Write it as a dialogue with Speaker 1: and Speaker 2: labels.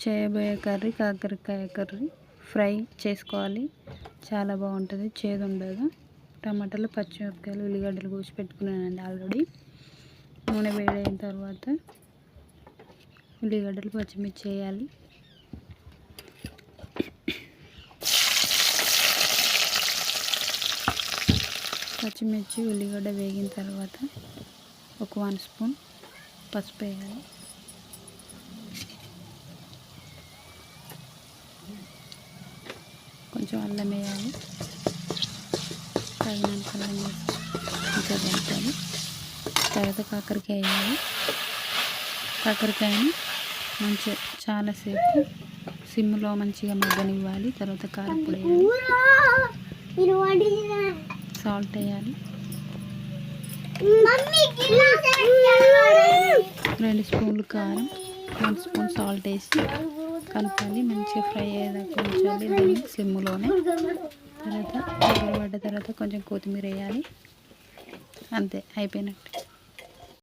Speaker 1: చేయబోయే కర్రీ కాకరకాయ curry fry చేసుకోవాలి. చాలా బాగుంటుంది, చేదు ఉండదు. టమాటాలు, పచ్చిమిరపకాయలు, ఉల్లిగడ్డలు కోసి పెట్టుకున్నానండి ఆల్రెడీ. నూనె వేడైన తర్వాత ఉల్లిగడ్డలు, పచ్చిమిర్చి వేయాలి. పచ్చిమిర్చి, ఉల్లిగడ్డ వేగిన తర్వాత ఒక 1 స్పూన్ పసుపు వేయాలి. కొంచెం అల్లం వేయాలి. తగినంత అల్లం వేసి ఇంకా కలుపుకోవాలి. తర్వాత కాకరకాయ వేయాలి. కాకరకాయని మంచిగా చాలాసేపు సిమ్లో మంచిగా మగ్గనివ్వాలి. తర్వాత కారపొడి వేయాలి, సాల్ట్ వేయాలి, 2 స్పూన్లు కారం, 1 స్పూన్ సాల్ట్ వేసి కలపాలి. మంచిగా ఫ్రై అయ్యేదాకా ఉంచాలి దీన్ని సిమ్లోనే. తర్వాత పడ్డ తర్వాత కొంచెం కొత్తిమీర వేయాలి. అంతే, అయిపోయినట్టు.